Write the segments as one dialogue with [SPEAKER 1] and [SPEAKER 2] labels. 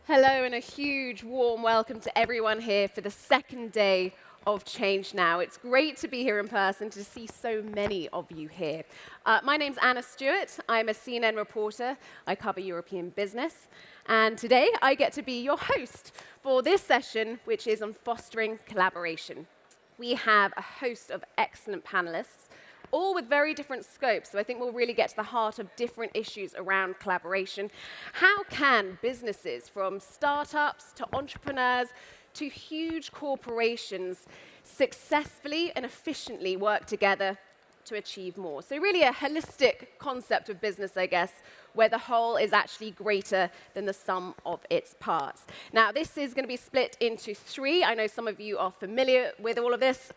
[SPEAKER 1] Hello and a huge warm welcome to everyone here for the second day of Change Now. It's great to be here in person, to see so many of you here. My name's Anna Stewart. I'm a CNN reporter. I cover European business. And today I get to be your host for this session, which is on fostering collaboration. We have a host of excellent panelists, all with very different scopes. So I think we'll really get to the heart of different issues around collaboration. How can businesses, from startups to entrepreneurs to huge corporations, successfully and efficiently work together to achieve more? So really a holistic concept of business, I guess, where the whole is actually greater than the sum of its parts. Now, this is going to be split into three. I know some of you are familiar with all of this.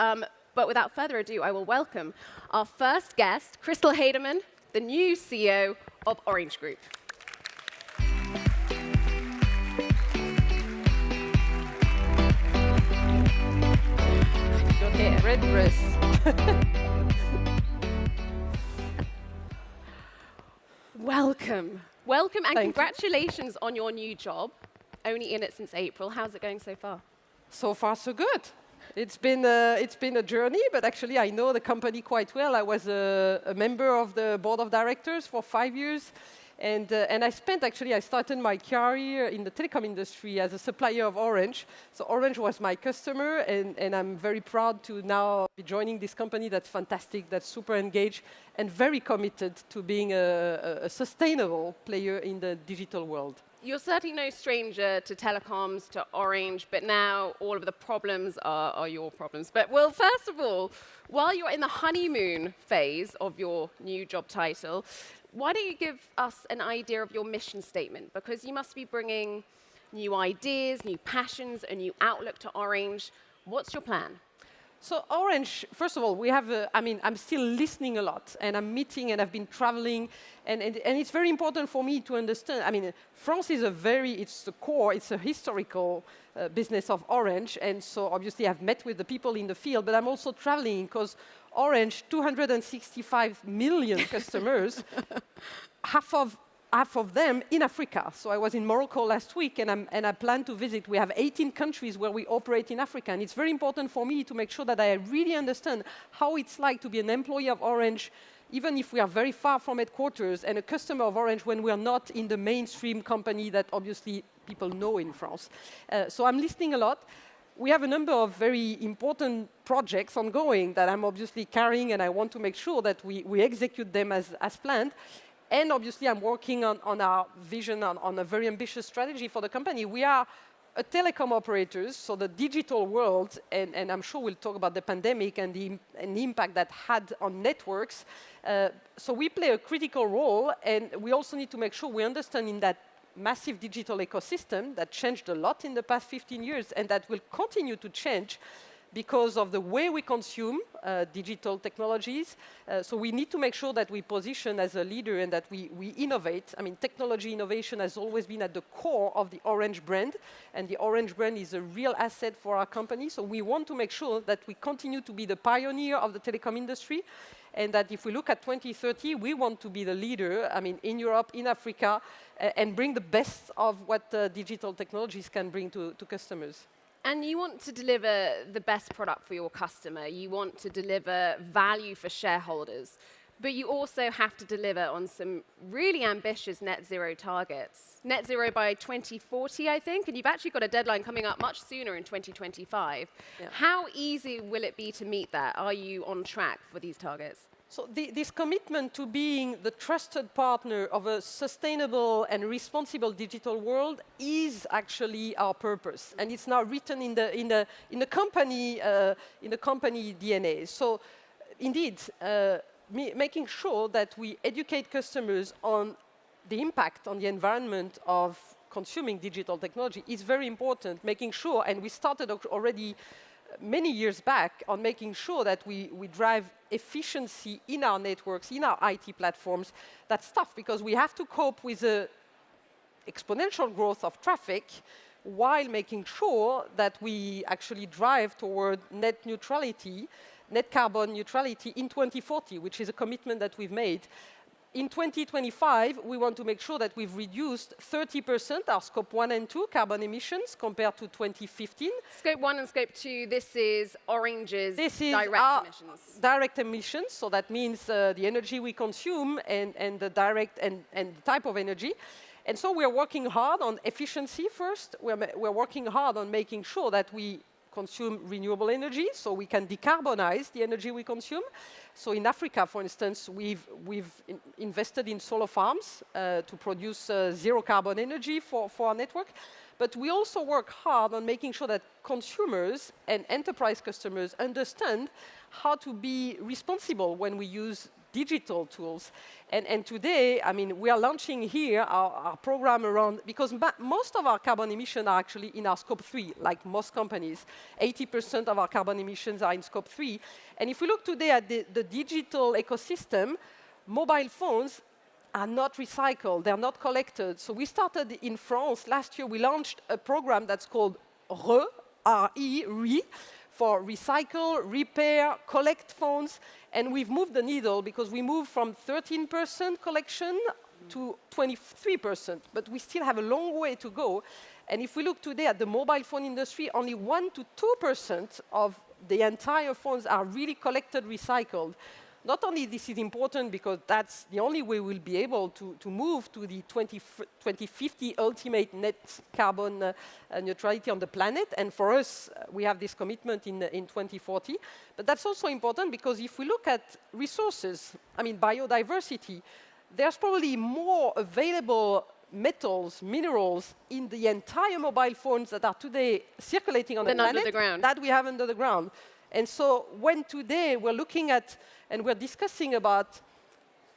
[SPEAKER 1] But without further ado, I will welcome our first guest, Christel Heydemann, the new CEO of Orange Group. You're here.
[SPEAKER 2] Red dress.
[SPEAKER 1] Welcome. Welcome and congratulations on your new job. Only in it since April. How's it going so far?
[SPEAKER 2] So far, so good. It's been a journey, but actually I know the company quite well. I was a member of the board of directors for 5 years, and I started my career in the telecom industry as a supplier of Orange. So Orange was my customer, and I'm very proud to now be joining this company that's fantastic, that's super engaged, and very committed to being a sustainable player in the digital world.
[SPEAKER 1] You're certainly no stranger to telecoms, to Orange, but now all of the problems are your problems. But well, first of all, while you're in the honeymoon phase of your new job title, why don't you give us an idea of your mission statement? Because you must be bringing new ideas, new passions, a new outlook to Orange. What's your plan?
[SPEAKER 2] So Orange, first of all, I'm still listening a lot, and I'm meeting, and I've been traveling, and it's very important for me to understand. I mean, France is it's the core, it's a historical business of Orange, and so obviously I've met with the people in the field, but I'm also traveling because Orange, 265 million customers, half of them in Africa. So I was in Morocco last week, and I plan to visit. We have 18 countries where we operate in Africa, and it's very important for me to make sure that I really understand how it's like to be an employee of Orange, even if we are very far from headquarters, and a customer of Orange when we are not in the mainstream company that obviously people know in France. So I'm listening a lot. We have a number of very important projects ongoing that I'm obviously carrying, and I want to make sure that we execute them as planned. And obviously, I'm working on our vision, on a very ambitious strategy for the company. We are a telecom operators, so the digital world, and I'm sure we'll talk about the pandemic and the impact that had on networks. So we play a critical role, and we also need to make sure we understand in that massive digital ecosystem that changed a lot in the past 15 years, and that will continue to change because of the way we consume digital technologies. So we need to make sure that we position as a leader and that we innovate. I mean, technology innovation has always been at the core of the Orange brand, and the Orange brand is a real asset for our company. So we want to make sure that we continue to be the pioneer of the telecom industry, and that if we look at 2030, we want to be the leader, I mean, in Europe, in Africa, and bring the best of what digital technologies can bring to customers.
[SPEAKER 1] And you want to deliver the best product for your customer. You want to deliver value for shareholders. But you also have to deliver on some really ambitious net zero targets. Net zero by 2040, I think. And you've actually got a deadline coming up much sooner in 2025. Yeah. How easy will it be to meet that? Are you on track for these targets?
[SPEAKER 2] So this commitment to being the trusted partner of a sustainable and responsible digital world is actually our purpose, and it's now written in the company DNA. So, indeed, making sure that we educate customers on the impact on the environment of consuming digital technology is very important. Making sure, and we started already many years back on making sure that we drive efficiency in our networks, in our IT platforms. That's tough because we have to cope with the exponential growth of traffic while making sure that we actually drive toward net neutrality, net carbon neutrality in 2040, which is a commitment that we've made. in 2025, we want to make sure that we've reduced 30% our Scope 1 and 2 carbon emissions compared to 2015.
[SPEAKER 1] Scope 1 and Scope 2, this is Orange's
[SPEAKER 2] This is
[SPEAKER 1] direct emissions.
[SPEAKER 2] Direct emissions, so that means the energy we consume and the direct and the type of energy. And so we're working hard on efficiency first. We're working hard on making sure that we consume renewable energy, so we can decarbonize the energy we consume. So in Africa, for instance, we've invested in solar farms to produce zero carbon energy for our network. But we also work hard on making sure that consumers and enterprise customers understand how to be responsible when we use digital tools. And today, I mean, we are launching here our program around, because most of our carbon emissions are actually in our Scope 3, like most companies. 80% of our carbon emissions are in Scope 3. And if we look today at the digital ecosystem, mobile phones are not recycled, they're not collected. So we started in France, last year we launched a program that's called RE, for recycle, repair, collect phones, and we've moved the needle because we moved from 13% collection to 23%, but we still have a long way to go. And if we look today at the mobile phone industry, only 1 to 2% of the entire phones are really collected, recycled. Not only this is important because that's the only way we'll be able to move to the 2050 ultimate net carbon neutrality on the planet. And for us, we have this commitment in 2040. But that's also important because if we look at resources, I mean biodiversity, there's probably more available metals, minerals in the entire mobile phones that are today circulating on the planet that we have under the ground. And so when today we're looking at and we're discussing about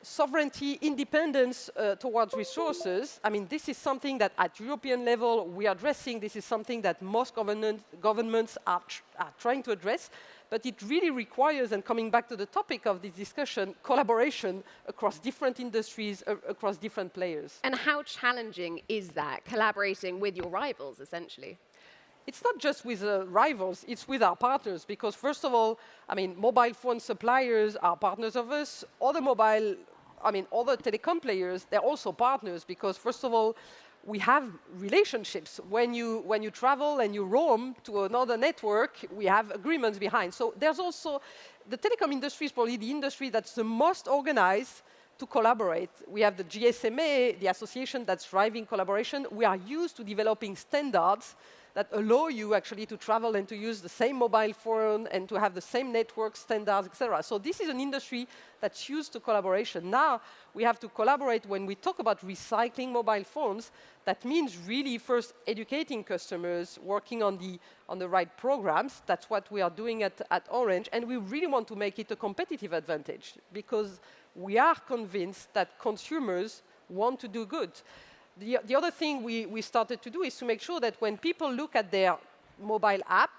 [SPEAKER 2] sovereignty, independence towards resources, I mean, this is something that at European level we are addressing. This is something that most governments are trying to address. But it really requires, and coming back to the topic of this discussion, collaboration across different industries, across different players.
[SPEAKER 1] And how challenging is that, collaborating with your rivals, essentially?
[SPEAKER 2] It's not just with rivals, it's with our partners, because first of all, I mean, mobile phone suppliers are partners of us. Other telecom players, they're also partners, because first of all, we have relationships. When you travel and you roam to another network, we have agreements behind. So there's also, the telecom industry is probably the industry that's the most organized to collaborate. We have the GSMA, the association that's driving collaboration. We are used to developing standards that allow you actually to travel and to use the same mobile phone and to have the same network standards, etc. So this is an industry that's used to collaboration. Now we have to collaborate when we talk about recycling mobile phones. That means really first educating customers, working on the right programs. That's what we are doing at Orange, and we really want to make it a competitive advantage because we are convinced that consumers want to do good. The other thing we started to do is to make sure that when people look at their mobile app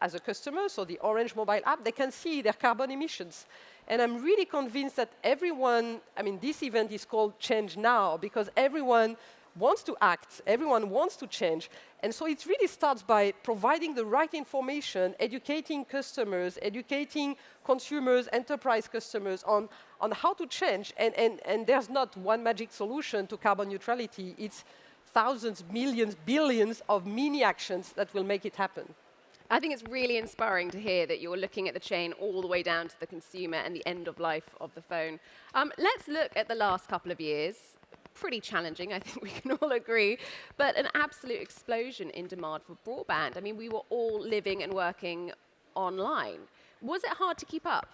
[SPEAKER 2] as a customer, so the Orange mobile app, they can see their carbon emissions. And I'm really convinced that everyone, I mean, this event is called ChangeNOW because everyone wants to act, everyone wants to change. And so it really starts by providing the right information, educating customers, educating consumers, enterprise customers on how to change. And there's not one magic solution to carbon neutrality. It's thousands, millions, billions of mini actions that will make it happen.
[SPEAKER 1] I think it's really inspiring to hear that you're looking at the chain all the way down to the consumer and the end of life of the phone. Let's look at the last couple of years. Pretty challenging, I think we can all agree, but an absolute explosion in demand for broadband. I mean, we were all living and working online. Was it hard to keep up?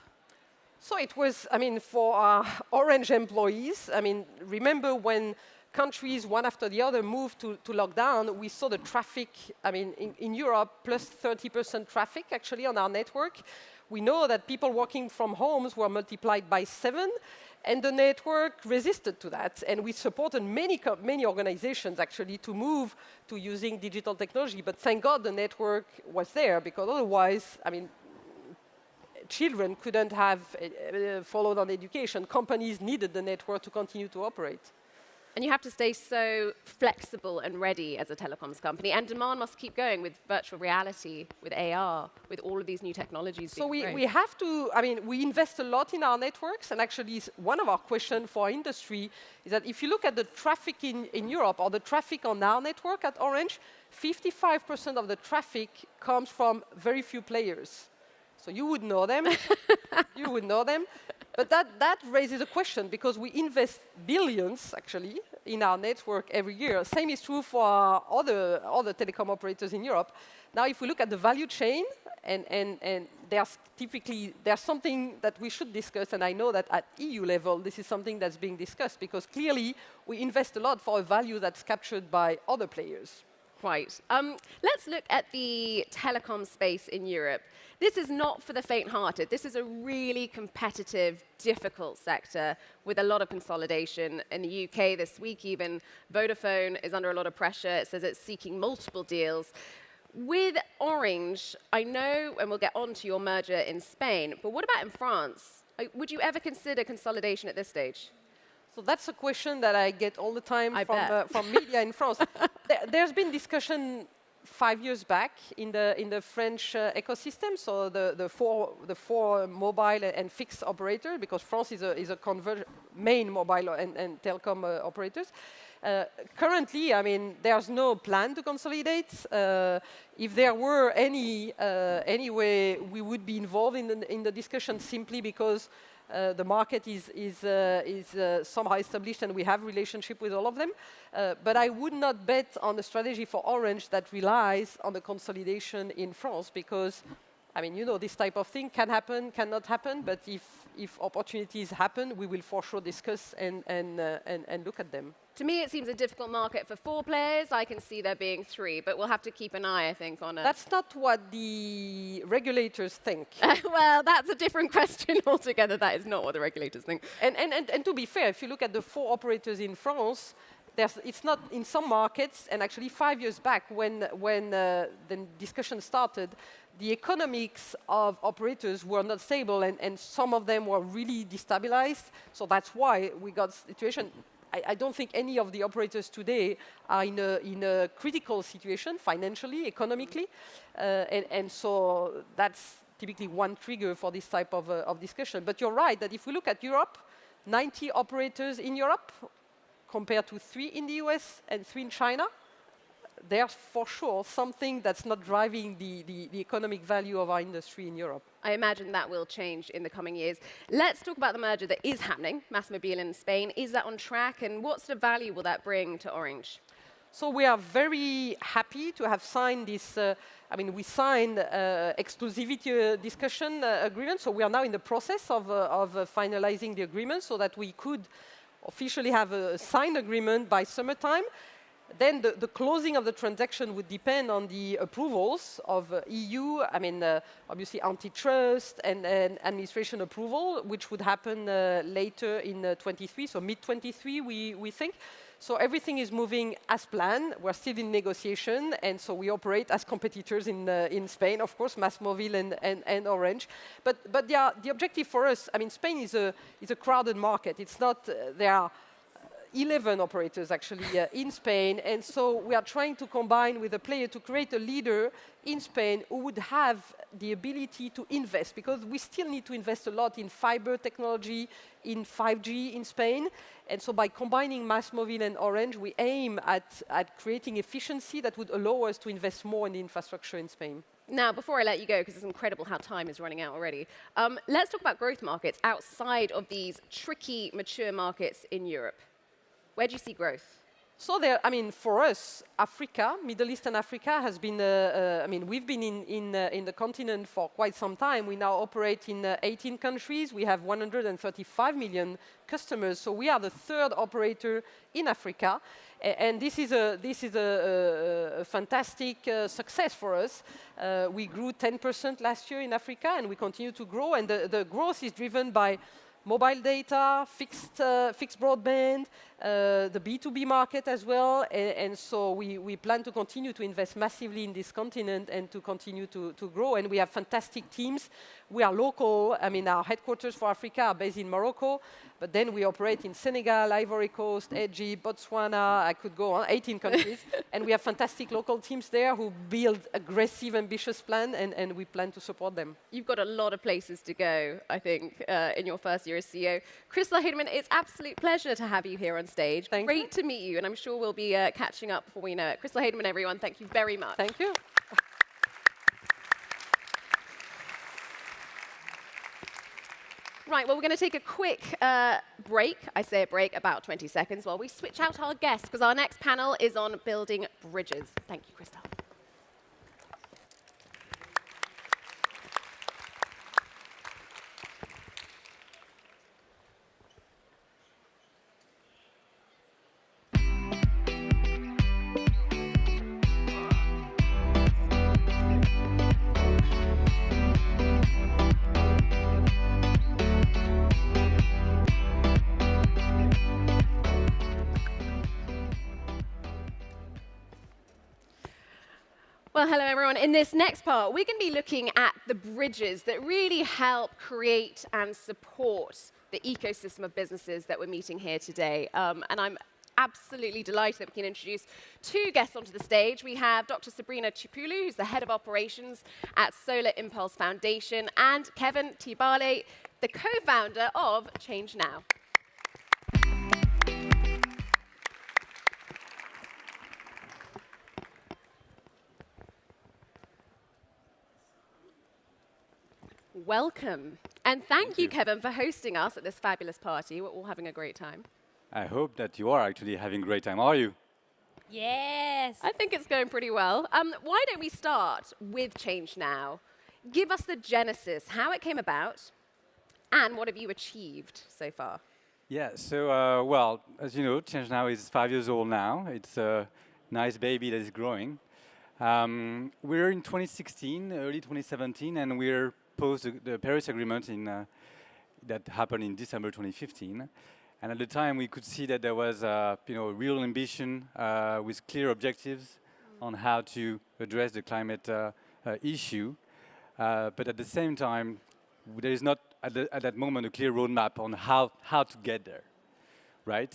[SPEAKER 2] So it was, I mean, for our Orange employees, I mean, remember when countries, one after the other, moved to lockdown, we saw the traffic, I mean, in Europe, plus 30% traffic, actually, on our network. We know that people working from homes were multiplied by 7, and the network resisted to that. And we supported many organizations, actually, to move to using digital technology. But thank God the network was there, because otherwise, I mean, children couldn't have followed on education. Companies needed the network to continue to operate.
[SPEAKER 1] And you have to stay so flexible and ready as a telecoms company. And demand must keep going with virtual reality, with AR, with all of these new technologies.
[SPEAKER 2] So we have to, I mean, we invest a lot in our networks. And actually, one of our questions for our industry is that if you look at the traffic in Europe or the traffic on our network at Orange, 55% of the traffic comes from very few players. So you would know them. You would know them. But that raises a question, because we invest billions, actually, in our network every year. Same is true for other telecom operators in Europe. Now, if we look at the value chain, and there's something that we should discuss, and I know that at EU level, this is something that's being discussed, because clearly, we invest a lot for a value that's captured by other players.
[SPEAKER 1] Right. Let's look at the telecom space in Europe. This is not for the faint-hearted. This is a really competitive, difficult sector with a lot of consolidation. In the UK this week even, Vodafone is under a lot of pressure. It says it's seeking multiple deals. With Orange, I know, and we'll get on to your merger in Spain, but what about in France? Would you ever consider consolidation at this stage?
[SPEAKER 2] So that's a question that I get all the time from media in France. There's been discussion 5 years back in the French ecosystem, so the four mobile and fixed operators, because France is a main mobile and telecom operators. Currently, I mean, there's no plan to consolidate. If there were any way, we would be involved in the discussion, simply because the market is somehow established and we have relationship with all of them. But I would not bet on a strategy for Orange that relies on the consolidation in France, because, I mean, you know, this type of thing can happen, cannot happen, but if opportunities happen, we will for sure discuss and look at them.
[SPEAKER 1] To me, it seems a difficult market for 4 players. I can see there being 3, but we'll have to keep an eye, I think, on it.
[SPEAKER 2] That's not what the regulators think.
[SPEAKER 1] Well, that's a different question altogether. That is not what the regulators think.
[SPEAKER 2] And to be fair, if you look at the 4 operators in France, it's not in some markets, and actually 5 years back when the discussion started, the economics of operators were not stable, and some of them were really destabilized. So that's why we got situation. I don't think any of the operators today are in a critical situation financially, economically, and so that's typically one trigger for this type of discussion. But you're right that if we look at Europe, 90 operators in Europe compared to 3 in the US and 3 in China, there's for sure something that's not driving the economic value of our industry in Europe.
[SPEAKER 1] I imagine that will change in the coming years. Let's talk about the merger that is happening, MásMóvil in Spain. Is that on track, and what sort of value will that bring to Orange?
[SPEAKER 2] So we are very happy to have signed this. I mean, we signed exclusivity discussion agreement, so we are now in the process of finalizing the agreement so that we could officially have a signed agreement by summertime. Then the closing of the transaction would depend on the approvals of EU, I mean, obviously antitrust and administration approval, which would happen later in 23, so mid-23, we think. So everything is moving as planned. We're still in negotiation, and so we operate as competitors in Spain, of course, MásMóvil and Orange. But the objective for us, I mean, Spain is a crowded market. It's not, there are 11 operators actually in Spain, and so we are trying to combine with a player to create a leader in Spain who would have the ability to invest, because we still need to invest a lot in fiber technology, in 5G in Spain, and so by combining MásMóvil and Orange, we aim at creating efficiency that would allow us to invest more in the infrastructure in Spain.
[SPEAKER 1] Now, before I let you go, because it's incredible how time is running out already, let's talk about growth markets outside of these tricky, mature markets in Europe. Where do you see growth?
[SPEAKER 2] So there, I mean, for us, Africa, Middle East and Africa has been, I mean, we've been in the continent for quite some time. We now operate in 18 countries. We have 135 million customers. So we are the 3rd operator in Africa. And this is a fantastic success for us. We grew 10% last year in Africa, and we continue to grow. And the growth is driven by mobile data, fixed broadband, the B2B market as well, and so we plan to continue to invest massively in this continent and to continue to grow, and we have fantastic teams. We are local. I mean, our headquarters for Africa are based in Morocco, but then we operate in Senegal, Ivory Coast, Egypt, Botswana, I could go on, 18 countries, and we have fantastic local teams there who build aggressive, ambitious plan, and we plan to support them.
[SPEAKER 1] You've got a lot of places to go, I think, in your first year as CEO. Christel, Heydemann, it's absolute pleasure to have you here on stage. Great to meet you, and I'm sure we'll be catching up before we know it. Christel, Heydemann, everyone, thank you very much.
[SPEAKER 2] Thank you.
[SPEAKER 1] Right, well, we're going to take a quick break. I say a break, about 20 seconds, while we switch out our guests, because our next panel is on building bridges. Thank you, Christel. Well, hello, everyone. In this next part, we're going to be looking at the bridges that really help create and support the ecosystem of businesses that we're meeting here today. And I'm absolutely delighted that we can introduce two guests onto the stage. We have Dr. Sabrina Cipullo, who's the head of operations at Solar Impulse Foundation, and Kevin Tayebaly, the co-founder of ChangeNOW. Welcome. And thank you, Kevin, for hosting us at this fabulous party. We're all having a great time.
[SPEAKER 3] I hope that you are actually having a great time. Are you?
[SPEAKER 1] Yes. I think it's going pretty well. Why don't we start with ChangeNOW? Give us the genesis, how it came about, and what have you achieved so far?
[SPEAKER 3] Yeah, so, well, as you know, ChangeNOW is 5 years old now. It's a nice baby that is growing. We're in 2016, early 2017, and we're post the Paris Agreement that happened in December 2015. And at the time, we could see that there was real ambition with clear objectives on how to address the climate issue. But at the same time, there is not, at that moment, a clear roadmap on how to get there, right?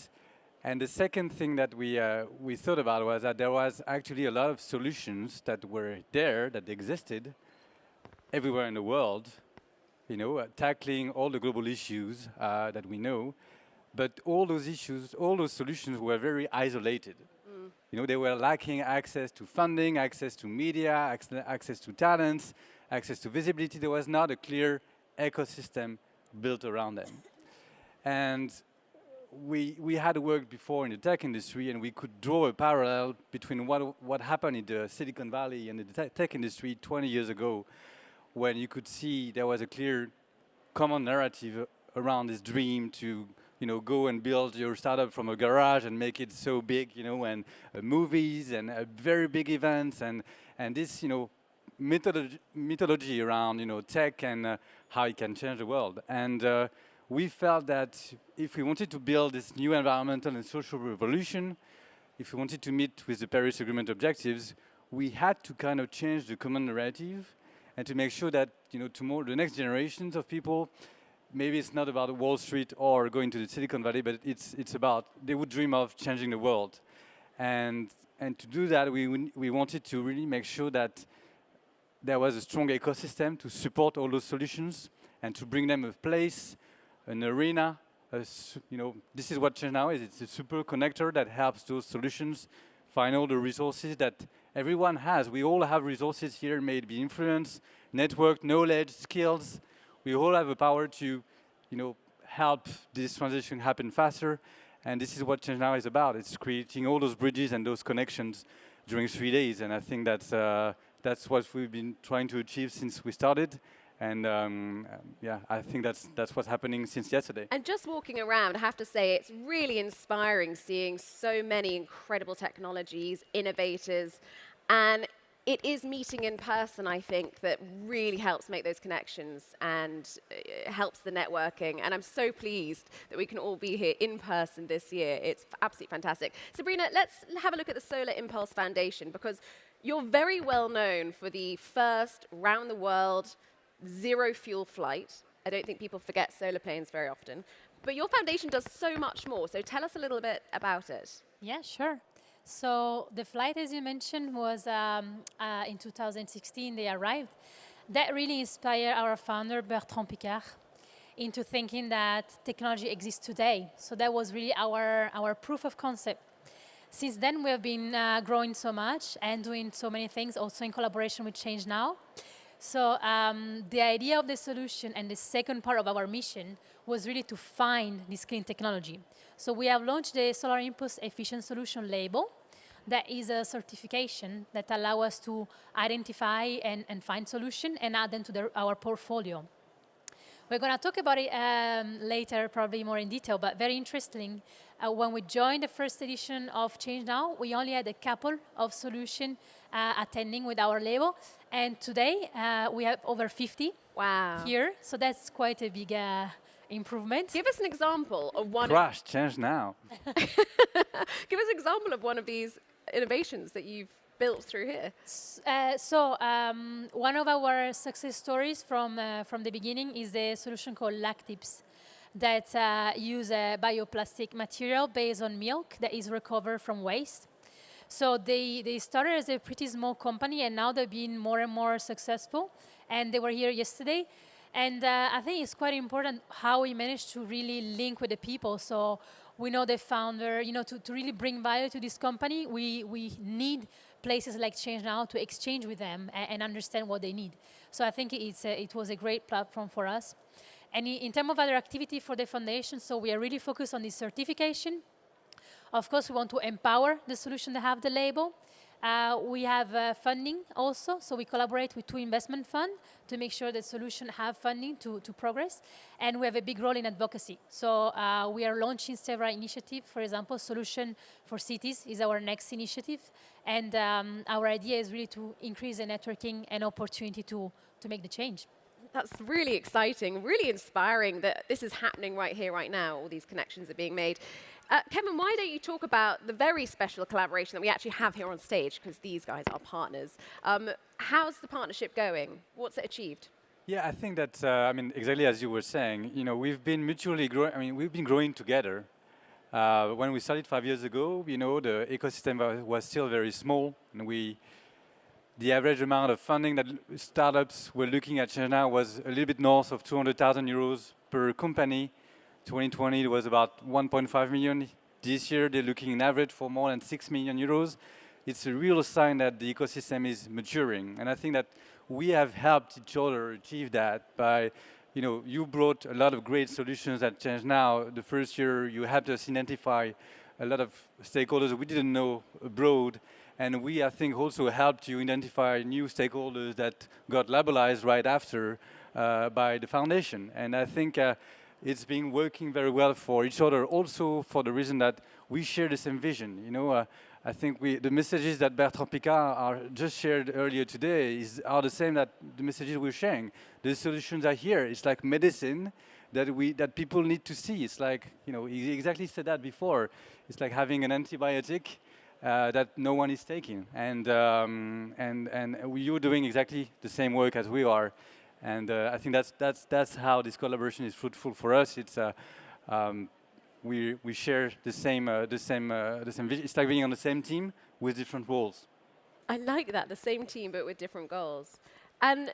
[SPEAKER 3] And the second thing that we thought about was that there was actually a lot of solutions that were there, that existed, everywhere in the world, tackling all the global issues that we know. But all those issues, all those solutions were very isolated. They were lacking access to funding, access to media, access to talents, access to visibility. There was not a clear ecosystem built around them. And we had worked before in the tech industry, and we could draw a parallel between what happened in the Silicon Valley and the tech industry 20 years ago, when you could see there was a clear common narrative around this dream to go and build your startup from a garage and make it so big, and movies and very big events and this, mythology around, tech and how it can change the world. And we felt that if we wanted to build this new environmental and social revolution, if we wanted to meet with the Paris Agreement objectives, we had to kind of change the common narrative and to make sure that, tomorrow, the next generations of people, maybe it's not about Wall Street or going to the Silicon Valley, but it's about, they would dream of changing the world. And to do that, we wanted to really make sure that there was a strong ecosystem to support all those solutions and to bring them a place, an arena. This is what ChangeNOW is. It's a super connector that helps those solutions find all the resources that everyone has. We all have resources here, may it be influence, network, knowledge, skills. We all have the power to, help this transition happen faster. And this is what ChangeNOW is about. It's creating all those bridges and those connections during 3 days. And I think that's what we've been trying to achieve since we started. And yeah, I think that's what's happening since yesterday.
[SPEAKER 1] And just walking around, I have to say, it's really inspiring seeing so many incredible technologies, innovators, and it is meeting in person, I think, that really helps make those connections and helps the networking. And I'm so pleased that we can all be here in person this year. It's absolutely fantastic. Sabrina, let's have a look at the Solar Impulse Foundation, because you're very well known for the first round-the-world zero-fuel flight. I don't think people forget solar planes very often. But your foundation does so much more. So tell us a little bit about it.
[SPEAKER 4] Yeah, sure. So the flight, as you mentioned, was in 2016, they arrived. That really inspired our founder, Bertrand Piccard, into thinking that technology exists today. So that was really our proof of concept. Since then, we have been growing so much and doing so many things, also in collaboration with ChangeNOW. So the idea of the solution and the second part of our mission was really to find this clean technology. So we have launched the Solar Impulse Efficient Solution label. That is a certification that allows us to identify and find solutions and add them to our portfolio. We're going to talk about it later, probably more in detail, but very interesting. When we joined the first edition of ChangeNOW, we only had a couple of solutions attending with our label. And today, we have over 50 here. So that's quite a big improvement.
[SPEAKER 1] Give us an example of one.
[SPEAKER 3] Crash, ChangeNOW.
[SPEAKER 1] Give us an example of one of these innovations that you've built through here.
[SPEAKER 4] One of our success stories from the beginning is the solution called Lactips that use a bioplastic material based on milk that is recovered from waste. So they started as a pretty small company, and now they've been more and more successful. And they were here yesterday. And I think it's quite important how we managed to really link with the people. So we know the founder, to really bring value to this company, we need places like ChangeNOW to exchange with them and understand what they need. So I think it was a great platform for us. And in terms of other activity for the foundation, so we are really focused on this certification. Of course, we want to empower the solution that have the label. We have funding also, so we collaborate with 2 investment funds to make sure the solution have funding to progress. And we have a big role in advocacy. So we are launching several initiatives. For example, Solution for Cities is our next initiative. And our idea is really to increase the networking and opportunity to make the change.
[SPEAKER 1] That's really exciting, really inspiring that this is happening right here, right now. All these connections are being made. Kevin, why don't you talk about the very special collaboration that we actually have here on stage, because these guys are partners. How's the partnership going? What's it achieved?
[SPEAKER 3] Yeah, I think that, exactly as you were saying, we've been mutually growing, we've been growing together. When we started 5 years ago, the ecosystem was still very small, and the average amount of funding that startups were looking at ChangeNOW was a little bit north of 200,000 euros per company. 2020 it was about 1.5 million. This year they're looking in average for more than 6 million euros. It's a real sign that the ecosystem is maturing. And I think that we have helped each other achieve that by, you brought a lot of great solutions at ChangeNOW. The first year you helped us identify a lot of stakeholders we didn't know abroad. And we, I think, also helped you identify new stakeholders that got labelized right after by the foundation. And I think it's been working very well for each other, also for the reason that we share the same vision. I think the messages that Bertrand Piccard just shared earlier today are the same that the messages we're sharing. The solutions are here. It's like medicine that people need to see. It's like, he exactly said that before. It's like having an antibiotic that no one is taking, and you're doing exactly the same work as we are, and I think that's how this collaboration is fruitful for us. It's we share the same vision. It's like being on the same team with different roles.
[SPEAKER 1] I like that, the same team but with different goals. And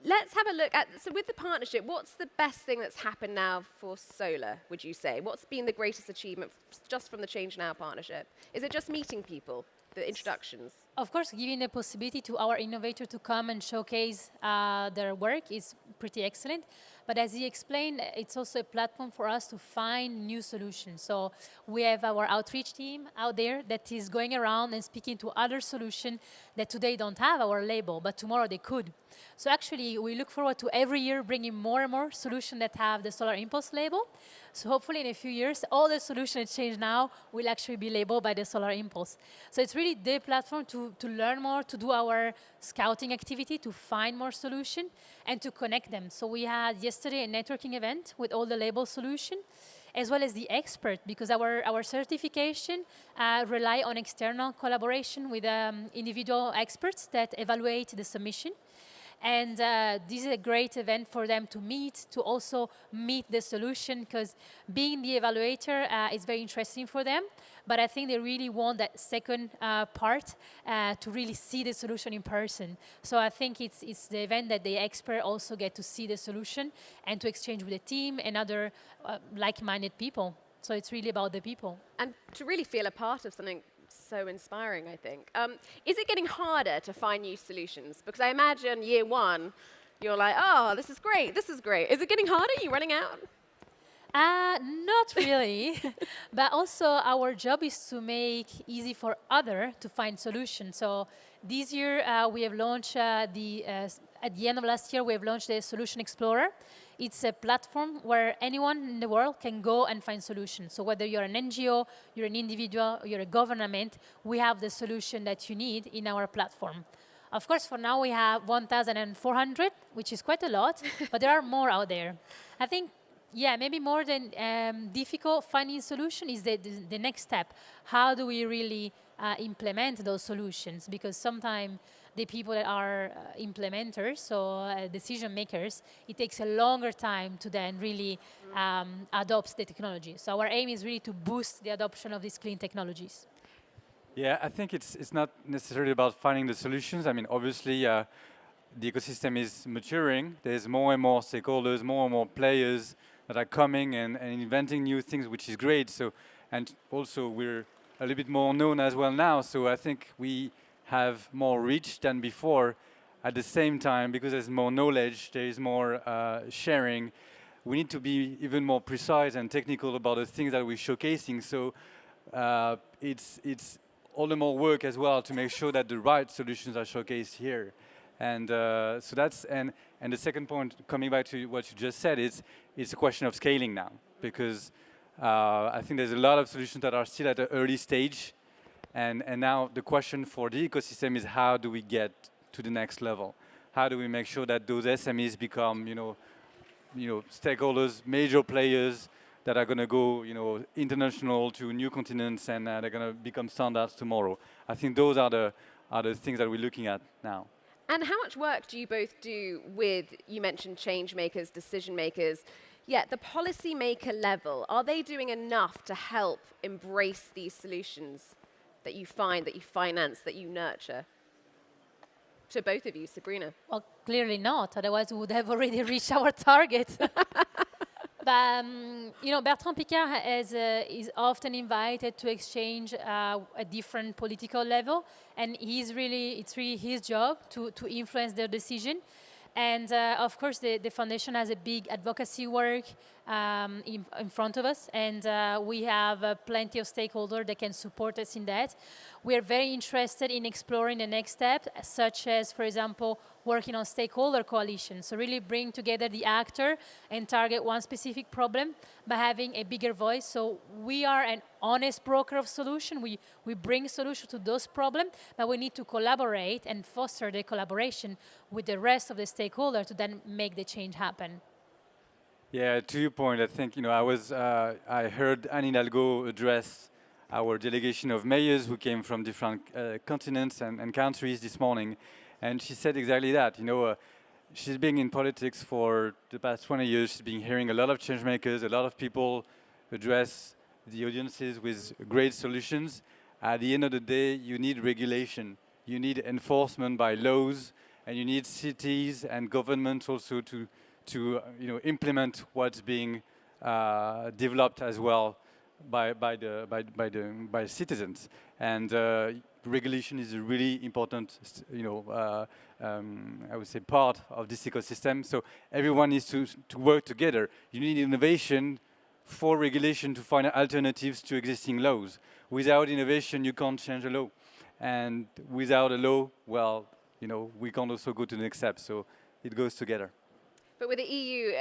[SPEAKER 1] let's have a look at, so with the partnership, what's the best thing that's happened now for solar, would you say? What's been the greatest achievement just from the ChangeNOW partnership? Is it just meeting people, the introductions?
[SPEAKER 4] Of course, giving the possibility to our innovator to come and showcase their work is pretty excellent. But as he explained, it's also a platform for us to find new solutions. So we have our outreach team out there that is going around and speaking to other solutions that today don't have our label, but tomorrow they could. So actually, we look forward to every year bringing more and more solutions that have the Solar Impulse label. So hopefully in a few years, all the solutions at ChangeNOW will actually be labeled by the Solar Impulse. So it's really the platform to learn more, to do our scouting activity, to find more solutions, and to connect them. So we had yesterday a networking event with all the label solutions, as well as the expert, because our certification rely on external collaboration with individual experts that evaluate the submission. And this is a great event for them to meet, to also meet the solution, because being the evaluator is very interesting for them. But I think they really want that second part to really see the solution in person. So I think it's the event that the expert also get to see the solution and to exchange with the team and other like-minded people. So it's really about the people.
[SPEAKER 1] And to really feel a part of something so inspiring, I think. Is it getting harder to find new solutions? Because I imagine year one, you're like, oh, this is great, this is great. Is it getting harder? Are you running out?
[SPEAKER 4] Not really, but also our job is to make easy for others to find solutions. So this year we have launched at the end of last year we have launched the Solution Explorer. It's a platform where anyone in the world can go and find solutions. So whether you're an NGO, you're an individual, you're a government, we have the solution that you need in our platform. Of course, for now we have 1,400, which is quite a lot, but there are more out there. I think, yeah, maybe more than difficult finding solution is the next step. How do we really implement those solutions? Because sometimes the people that are implementers, so decision makers, it takes a longer time to then really adopt the technology. So our aim is really to boost the adoption of these clean technologies.
[SPEAKER 3] Yeah, I think it's not necessarily about finding the solutions. I mean, obviously, the ecosystem is maturing. There's more and more stakeholders, more and more players that are coming and inventing new things, which is great. So, and also we're a little bit more known as well now. So I think we have more reach than before. At the same time, because there's more knowledge, there is more sharing. We need to be even more precise and technical about the things that we're showcasing. So it's all the more work as well to make sure that the right solutions are showcased here. And so that's, and the second point, coming back to what you just said, it's a question of scaling now, because I think there's a lot of solutions that are still at an early stage, and now the question for the ecosystem is how do we get to the next level? How do we make sure that those SMEs become, stakeholders, major players that are going to go, international to new continents, and they're going to become standards tomorrow? I think those are the things that we're looking at now.
[SPEAKER 1] And how much work do you both do with, you mentioned change makers, decision makers, the policy maker level? Are they doing enough to help embrace these solutions that you find, that you finance, that you nurture? To both of you, Sabrina.
[SPEAKER 4] Well, clearly not, otherwise we would have already reached our target. But, Bertrand Piccard is often invited to exchange a different political level, and it's really his job to influence their decision. And of course, the foundation has a big advocacy work in front of us, and we have plenty of stakeholders that can support us in that. We are very interested in exploring the next step, such as, for example, working on Stakeholder Coalition. So really bring together the actor and target one specific problem by having a bigger voice. So we are an honest broker of solution. We bring solutions to those problems, but we need to collaborate and foster the collaboration with the rest of the stakeholders to then make the change happen.
[SPEAKER 3] Yeah, to your point, I think, I heard Anne Hidalgo address our delegation of mayors who came from different continents and countries this morning. And she said exactly that. She's been in politics for the past 20 years. She's been hearing a lot of change makers, a lot of people address the audiences with great solutions. At the end of the day, you need regulation. You need enforcement by laws, and you need cities and governments also to implement what's being developed as well by citizens. And regulation is a really important, I would say, part of this ecosystem. So everyone needs to work together. You need innovation for regulation to find alternatives to existing laws. Without innovation, you can't change a law. And without a law, well, we can't also go to the next step. So it goes together.
[SPEAKER 1] But with the EU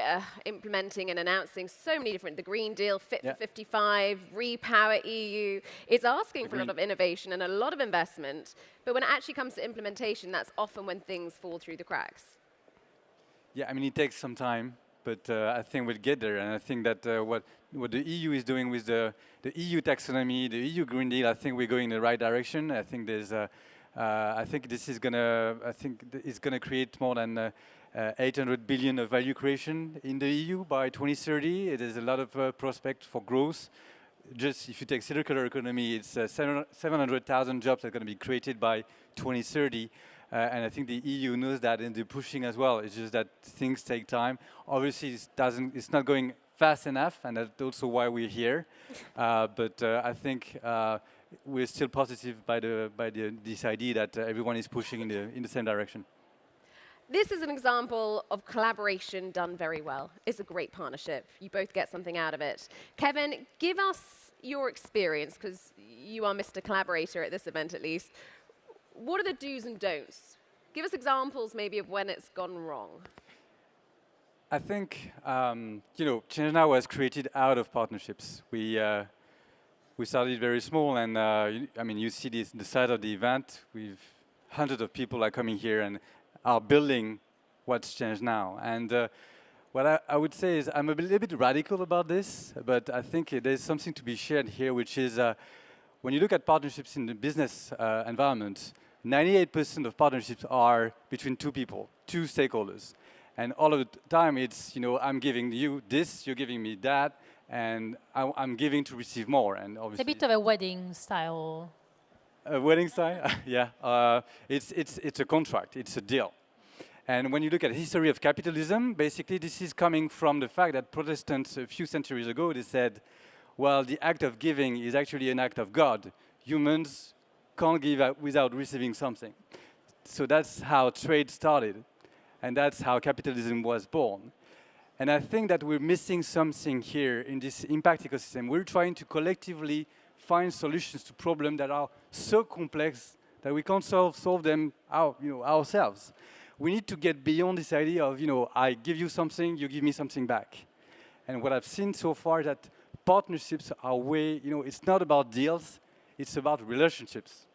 [SPEAKER 1] implementing and announcing so many different, the Green Deal, Fit
[SPEAKER 3] Yeah.
[SPEAKER 1] for 55, Repower EU, it's asking for a lot
[SPEAKER 3] Agreed.
[SPEAKER 1] of innovation and a lot of investment. But when it actually comes to implementation, that's often when things fall through the cracks.
[SPEAKER 3] Yeah, I mean, it takes some time, but I think we'll get there. And I think that what the EU is doing with the EU taxonomy, the EU Green Deal, I think we're going in the right direction. I think there's, I think this is gonna, it's gonna create more than 800 billion of value creation in the EU by 2030. There's a lot of prospect for growth. Just if you take circular economy, it's 700,000 jobs that are going to be created by 2030. And I think the EU knows that and they're pushing as well. It's just that things take time. Obviously, it's not going fast enough, and that's also why we're here. But I think we're still positive by this idea that everyone is pushing in the same direction.
[SPEAKER 1] This is an example of collaboration done very well. It's a great partnership. You both get something out of it. Kevin, give us your experience, because you are Mr. Collaborator at this event at least. What are the do's and don'ts? Give us examples maybe of when it's gone wrong.
[SPEAKER 3] I think, you know, ChangeNOW was created out of partnerships. We started very small, and I mean, you see the size of the event. We've hundreds of people are coming here and are building what's ChangeNOW. And what I would say is I'm a little bit radical about this, but I think there's something to be shared here, which is when you look at partnerships in the business environment, 98% of partnerships are between two people, two stakeholders. And all of the time it's, you know, I'm giving you this, you're giving me that, and I'm giving to receive more. And obviously
[SPEAKER 4] It's a bit of a wedding style.
[SPEAKER 3] A wedding style? Yeah. It's a contract, it's a deal. And when you look at the history of capitalism, basically this is coming from the fact that Protestants a few centuries ago, they said, well, the act of giving is actually an act of God. Humans can't give out without receiving something. So that's how trade started. And that's how capitalism was born. And I think that we're missing something here in this impact ecosystem. We're trying to collectively find solutions to problems that are so complex that we can't solve them ourselves. We need to get beyond this idea of, you know, I give you something, you give me something back. And what I've seen so far is that partnerships are way, you know, it's not about deals, it's about relationships.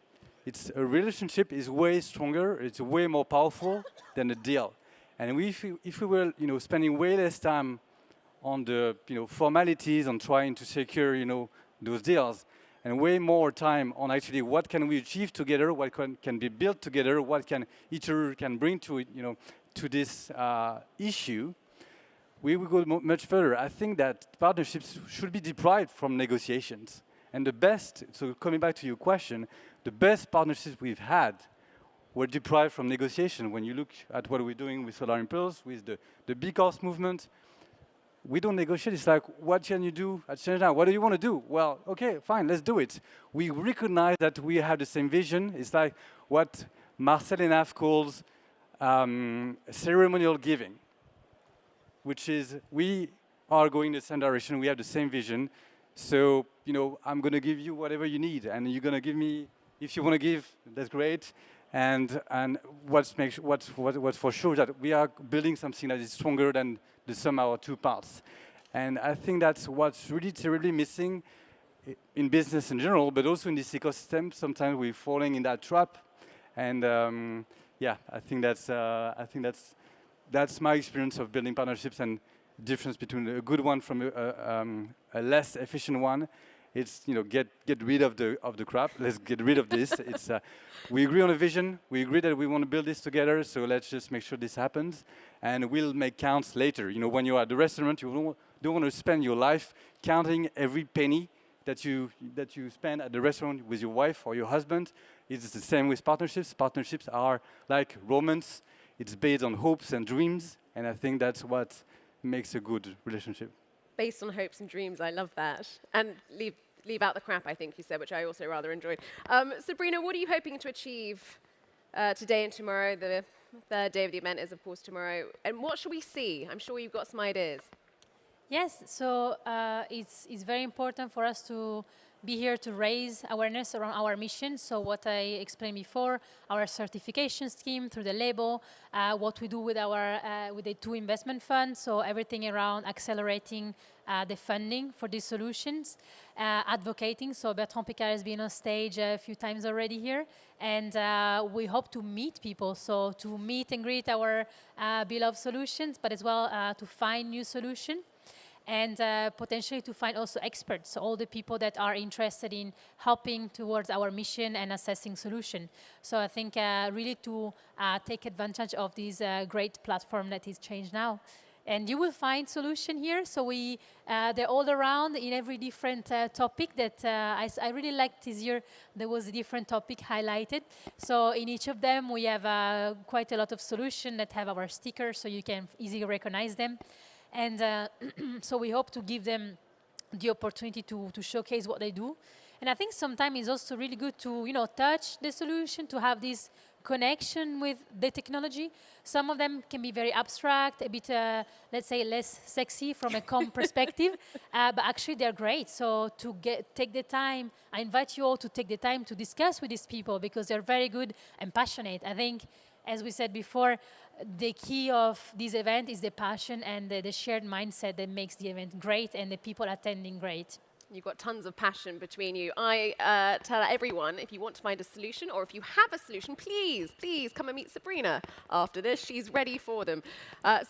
[SPEAKER 3] A relationship is way stronger, it's way more powerful than a deal. And if we were, you know, spending way less time on the, you know, formalities, on trying to secure, you know, those deals, and way more time on actually what can we achieve together, what can be built together, what can each other can bring to it, you know, to this issue, we will go much further. I think that partnerships should be deprived from negotiations. And the best, so coming back to your question, the best partnerships we've had were deprived from negotiation. When you look at what we're doing with Solar Impulse, with the B-Cost movement, we don't negotiate. It's like, what can you do at ChangeNOW? What do you want to do? Well, okay, fine, let's do it. We recognize that we have the same vision. It's like what Marcel Enaf calls ceremonial giving, which is we are going in the same direction. We have the same vision. So, you know, I'm going to give you whatever you need, and you're going to give me, if you want to give, that's great. And what's for sure that we are building something that is stronger than the sum of our two parts. And I think that's what's really terribly missing in business in general, but also in this ecosystem. Sometimes we're falling in that trap. And yeah, I think that's my experience of building partnerships, and difference between a good one from a less efficient one. It's, you know, get rid of the crap. Let's get rid of this. It's we agree on a vision. We agree that we want to build this together. So let's just make sure this happens, and we'll make counts later. You know, when you're at the restaurant, you don't want to spend your life counting every penny that you spend at the restaurant with your wife or your husband. It's the same with partnerships. Partnerships are like romance. It's based on hopes and dreams, and I think that's what makes a good relationship.
[SPEAKER 1] Based on hopes and dreams, I love that. And leave out the crap, I think you said, which I also rather enjoyed. Sabrina, what are you hoping to achieve today and tomorrow? The third day of the event is, of course, tomorrow. And what should we see? I'm sure you've got some ideas.
[SPEAKER 4] Yes, so it's very important for us to be here to raise awareness around our mission. So what I explained before, our certification scheme through the label, what we do with our with the 2 investment funds. So everything around accelerating the funding for these solutions, advocating. So Bertrand Picard has been on stage a few times already here, and we hope to meet people. So to meet and greet our beloved solutions, but as well to find new solutions. And potentially to find also experts, so all the people that are interested in helping towards our mission and assessing solution. So I think really to take advantage of this great platform that is ChangeNOW. And you will find solution here. So they're all around in every different topic that I really liked this year. There was a different topic highlighted. So in each of them, we have quite a lot of solutions that have our stickers, so you can easily recognize them. And so we hope to give them the opportunity to showcase what they do. And I think sometimes it's also really good to, touch the solution, to have this connection with the technology. Some of them can be very abstract, a bit, let's say, less sexy from a comm perspective, but actually they're great. So to take the time, I invite you all to take the time to discuss with these people because they're very good and passionate. I think, as we said before, the key of this event is the passion and the shared mindset that makes the event great and the people attending great.
[SPEAKER 1] You've got tons of passion between you. I tell everyone, if you want to find a solution or if you have a solution, please come and meet Sabrina after this. She's ready for them.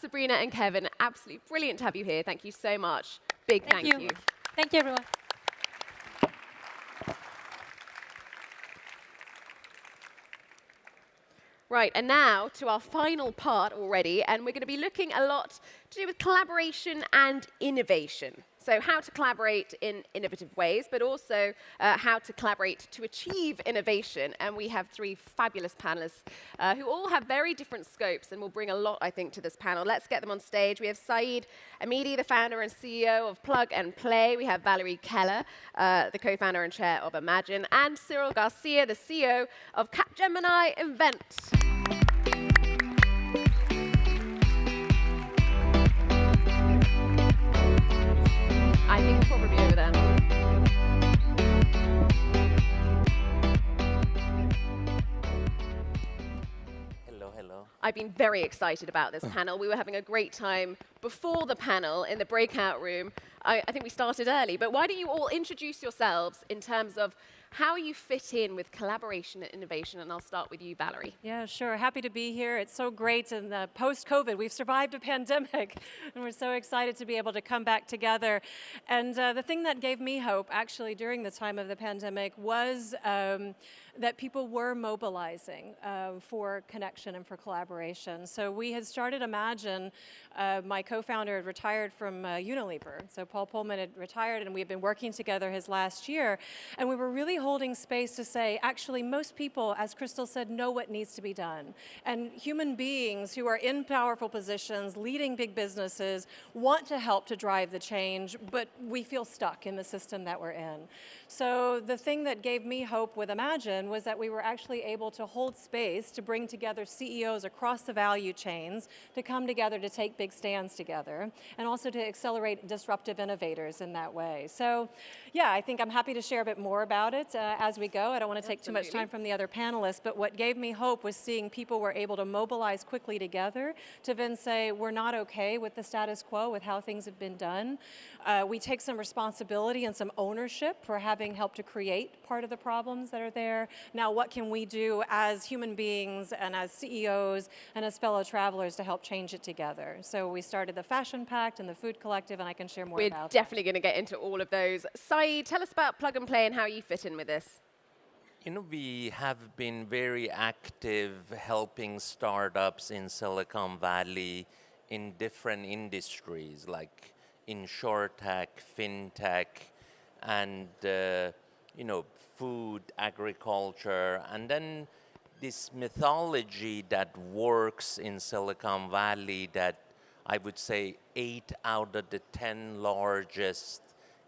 [SPEAKER 1] Sabrina and Kevin, absolutely brilliant to have you here. Thank you so much. Big thank you.
[SPEAKER 4] Thank you, everyone.
[SPEAKER 1] Right, and now to our final part already, and we're going to be looking a lot to do with collaboration and innovation. So how to collaborate in innovative ways, but also how to collaborate to achieve innovation. And we have 3 fabulous panelists who all have very different scopes and will bring a lot, I think, to this panel. Let's get them on stage. We have Saeed, Amidi, the founder and CEO of Plug and Play. We have Valerie Keller, the co-founder and chair of Imagine, and Cyril Garcia, the CEO of Capgemini Event. I think probably over there.
[SPEAKER 5] Hello, hello.
[SPEAKER 1] I've been very excited about this panel. We were having a great time before the panel in the breakout room. I think we started early, but why don't you all introduce yourselves in terms of how you fit in with collaboration and innovation? And I'll start with you, Valerie.
[SPEAKER 6] Yeah, sure. Happy to be here. It's so great in the post-COVID. We've survived a pandemic, and we're so excited to be able to come back together. And the thing that gave me hope, actually, during the time of the pandemic was that people were mobilizing for connection and for collaboration. So we had started Imagine. My co-founder had retired from Unilever. So Paul Pullman had retired, and we had been working together his last year. And we were really holding space to say, actually, most people, as Christel said, know what needs to be done. And human beings who are in powerful positions, leading big businesses, want to help to drive the change, but we feel stuck in the system that we're in. So the thing that gave me hope with Imagine was that we were actually able to hold space to bring together CEOs across the value chains to come together to take big stands together, and also to accelerate disruptive innovators in that way. So yeah, I think I'm happy to share a bit more about it as we go. I don't want to take too much time from the other panelists, but what gave me hope was seeing people were able to mobilize quickly together to then say, we're not okay with the status quo, with how things have been done. We take some responsibility and some ownership for having helped to create part of the problems that are there. Now, what can we do as human beings and as CEOs and as fellow travelers to help change it together? So we started the Fashion Pact and the Food Collective, and I can share more about that.
[SPEAKER 1] We're definitely going to get into all of those. Saeed, tell us about Plug and Play and how you fit in with this.
[SPEAKER 5] You know, we have been very active helping startups in Silicon Valley in different industries like insurtech, fintech, and you know, food, agriculture, and then this mythology that works in Silicon Valley that I would say 8 out of the 10 largest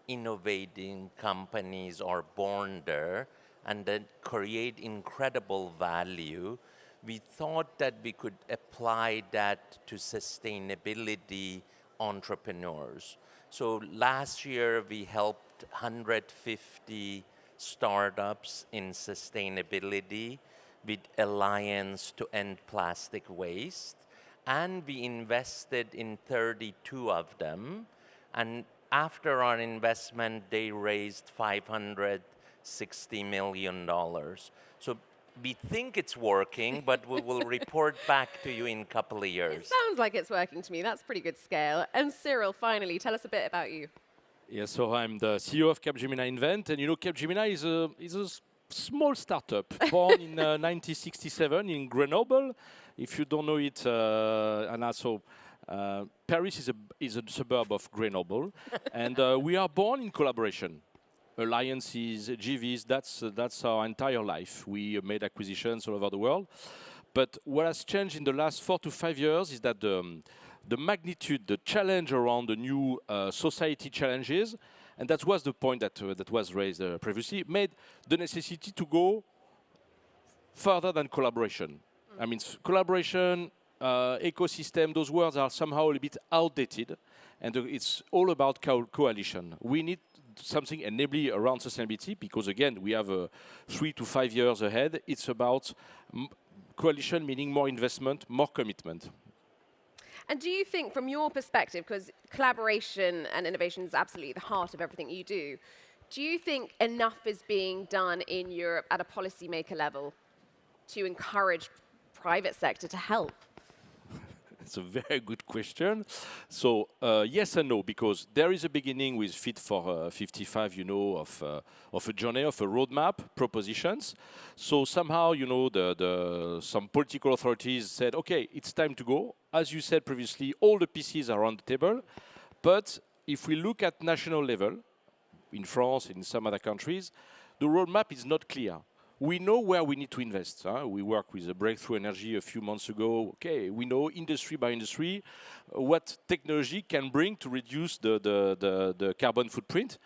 [SPEAKER 5] innovating companies are born there and then create incredible value. We thought that we could apply that to sustainability entrepreneurs. So last year we helped 150 startups in sustainability with Alliance to End Plastic Waste. And we invested in 32 of them. And after our investment, they raised $560 million. So we think it's working, but we will report back to you in a couple of years.
[SPEAKER 1] It sounds like it's working to me. That's pretty good scale. And Cyril, finally, tell us a bit about you.
[SPEAKER 7] Yeah, so I'm the CEO of Capgemini Invent, and you know Capgemini is a small startup born in 1967 in Grenoble. If you don't know it, and also Paris is a suburb of Grenoble, and we are born in collaboration. Alliances, GVs, that's our entire life. We made acquisitions all over the world. But what has changed in the last 4 to 5 years is that the magnitude, the challenge around the new society challenges, and that was the point that was raised previously, made the necessity to go further than collaboration. I mean, collaboration, ecosystem, those words are somehow a little bit outdated, and it's all about coalition. We need something enabling around sustainability because, again, we have 3 to 5 years ahead. It's about coalition, meaning more investment, more commitment.
[SPEAKER 1] And do you think, from your perspective, because collaboration and innovation is absolutely the heart of everything you do you think enough is being done in Europe at a policymaker level to encourage private sector to help?
[SPEAKER 7] It's a very good question. So yes and no, because there is a beginning with Fit for 55, you know, of a journey, of a roadmap, propositions. So somehow, you know, some political authorities said, okay, it's time to go. As you said previously, all the pieces are on the table. But if we look at national level, in France, in some other countries, the roadmap is not clear. We know where we need to invest. We worked with a Breakthrough Energy a few months ago. Okay, we know industry by industry what technology can bring to reduce the carbon footprint.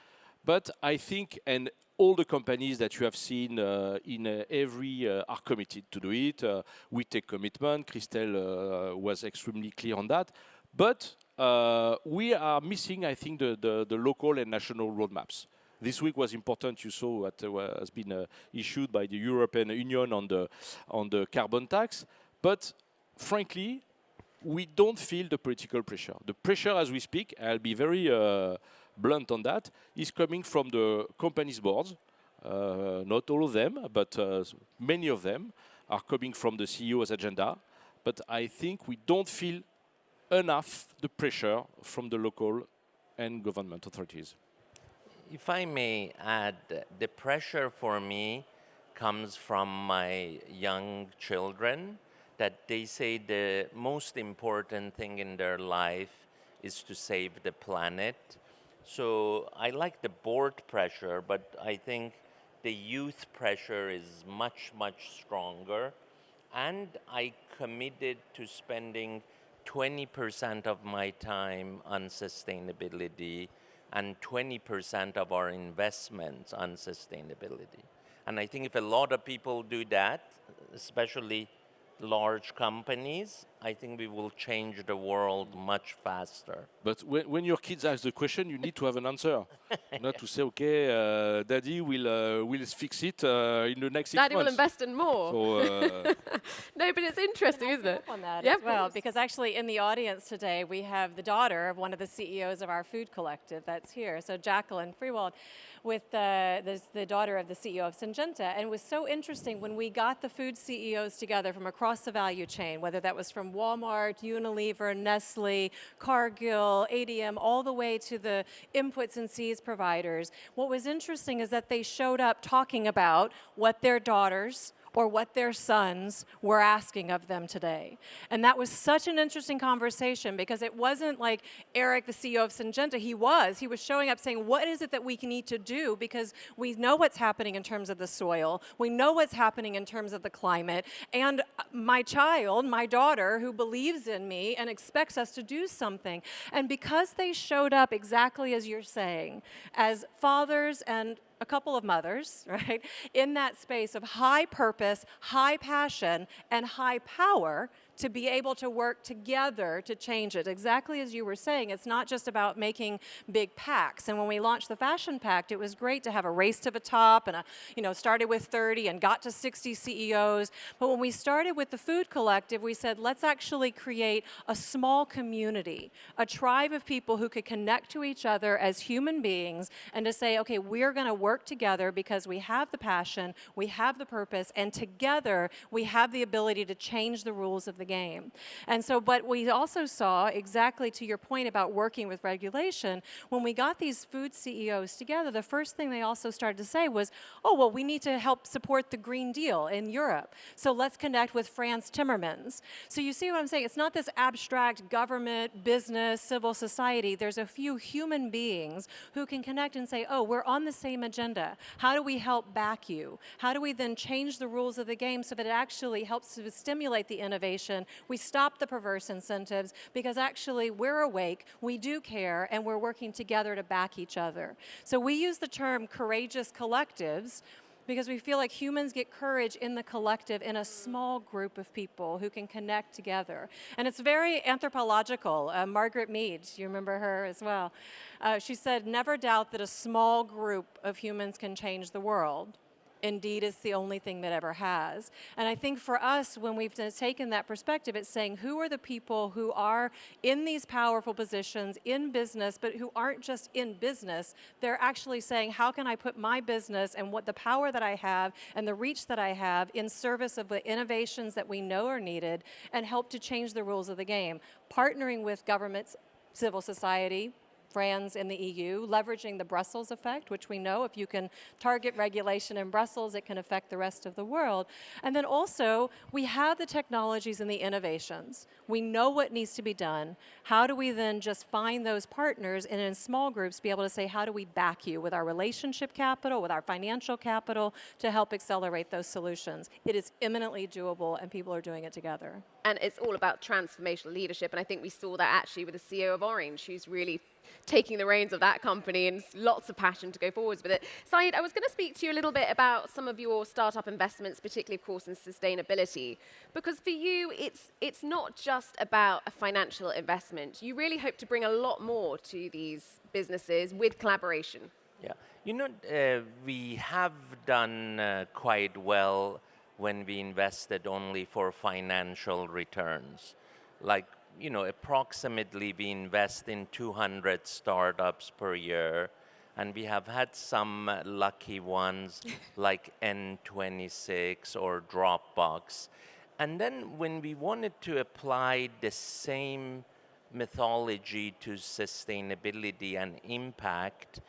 [SPEAKER 7] But I think, and all the companies that you have seen in every are committed to do it. We take commitment. Christel was extremely clear on that. But we are missing, I think, the local and national roadmaps. This week was important. You saw what has been issued by the European Union on the carbon tax. But frankly, we don't feel the political pressure. The pressure as we speak, I'll be very blunt on that, is coming from the companies' boards. Not all of them, but many of them are coming from the CEO's agenda. But I think we don't feel enough the pressure from the local and government authorities.
[SPEAKER 5] If I may add, the pressure for me comes from my young children, that they say the most important thing in their life is to save the planet. So I like the board pressure, but I think the youth pressure is much, much stronger. And I committed to spending 20% of my time on sustainability and 20% of our investments on sustainability. And I think if a lot of people do that, especially large companies, I think we will change the world much faster.
[SPEAKER 7] But when your kids ask the question, you need to have an answer. Not to say, okay, Daddy will fix it in the next 6 months.
[SPEAKER 1] Daddy will invest in more.
[SPEAKER 7] So,
[SPEAKER 1] no, but it's interesting, isn't it?
[SPEAKER 6] On that
[SPEAKER 1] Yeah,
[SPEAKER 6] as well, because actually in the audience today, we have the daughter of one of the CEOs of our food collective that's here. So Jacqueline Freewald, with the daughter of the CEO of Syngenta. And it was so interesting when we got the food CEOs together from across the value chain, whether that was from Walmart, Unilever, Nestle, Cargill, ADM, all the way to the inputs and seeds providers. What was interesting is that they showed up talking about what their daughters or what their sons were asking of them today. And that was such an interesting conversation because it wasn't like Eric, the CEO of Syngenta, he was showing up saying, what is it that we need to do? Because we know what's happening in terms of the soil, we know what's happening in terms of the climate, and my child, my daughter, who believes in me and expects us to do something. And because they showed up exactly as you're saying, as fathers and a couple of mothers, right, in that space of high purpose, high passion, and high power to be able to work together to change it. Exactly as you were saying, it's not just about making big pacts. And when we launched the Fashion Pact, it was great to have a race to the top and started with 30 and got to 60 CEOs. But when we started with the Food Collective, we said, let's actually create a small community, a tribe of people who could connect to each other as human beings and to say, okay, we're going to work together because we have the passion, we have the purpose, and together we have the ability to change the rules of the game. And so, but we also saw, exactly to your point about working with regulation, when we got these food CEOs together, the first thing they also started to say was, oh, well, we need to help support the Green Deal in Europe. So let's connect with Franz Timmermans. So you see what I'm saying? It's not this abstract government, business, civil society. There's a few human beings who can connect and say, oh, we're on the same agenda. How do we help back you? How do we then change the rules of the game so that it actually helps to stimulate the innovation? We stop the perverse incentives because actually we're awake, we do care, and we're working together to back each other. So we use the term courageous collectives because we feel like humans get courage in the collective in a small group of people who can connect together. And it's very anthropological. Margaret Mead, you remember her as well. She said, never doubt that a small group of humans can change the world. Indeed, it's the only thing that ever has. And I think for us, when we've taken that perspective, it's saying, who are the people who are in these powerful positions in business, but who aren't just in business? They're actually saying, how can I put my business and what the power that I have and the reach that I have in service of the innovations that we know are needed and help to change the rules of the game? Partnering with governments, civil society, France in the EU, leveraging the Brussels effect, which we know if you can target regulation in Brussels, it can affect the rest of the world. And then also, we have the technologies and the innovations. We know what needs to be done. How do we then just find those partners and in small groups be able to say, how do we back you with our relationship capital, with our financial capital to help accelerate those solutions? It is imminently doable and people are doing it together.
[SPEAKER 1] And it's all about transformational leadership. And I think we saw that actually with the CEO of Orange, who's really taking the reins of that company and lots of passion to go forwards with it. Saeed, I was going to speak to you a little bit about some of your startup investments, particularly, of course, in sustainability. Because for you, it's not just about a financial investment. You really hope to bring a lot more to these businesses with collaboration.
[SPEAKER 5] Yeah, we have done quite well when we invested only for financial returns. Like, approximately we invest in 200 startups per year, and we have had some lucky ones like N26 or Dropbox. And then when we wanted to apply the same methodology to sustainability and impact,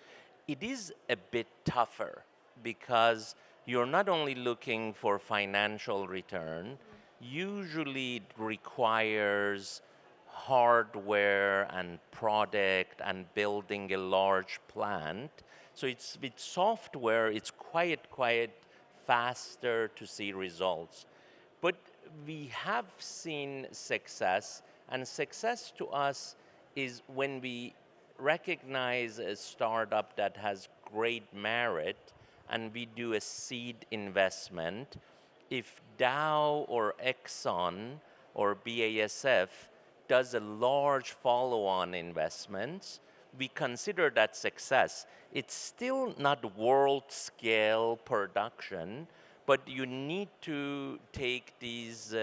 [SPEAKER 5] it is a bit tougher because you're not only looking for financial return, usually it requires hardware and product and building a large plant. So it's with software, it's quite faster to see results. But we have seen success, and success to us is when we recognize a startup that has great merit and we do a seed investment. If Dow or Exxon or BASF does a large follow-on investments, we consider that success. It's still not world-scale production, but you need to take these,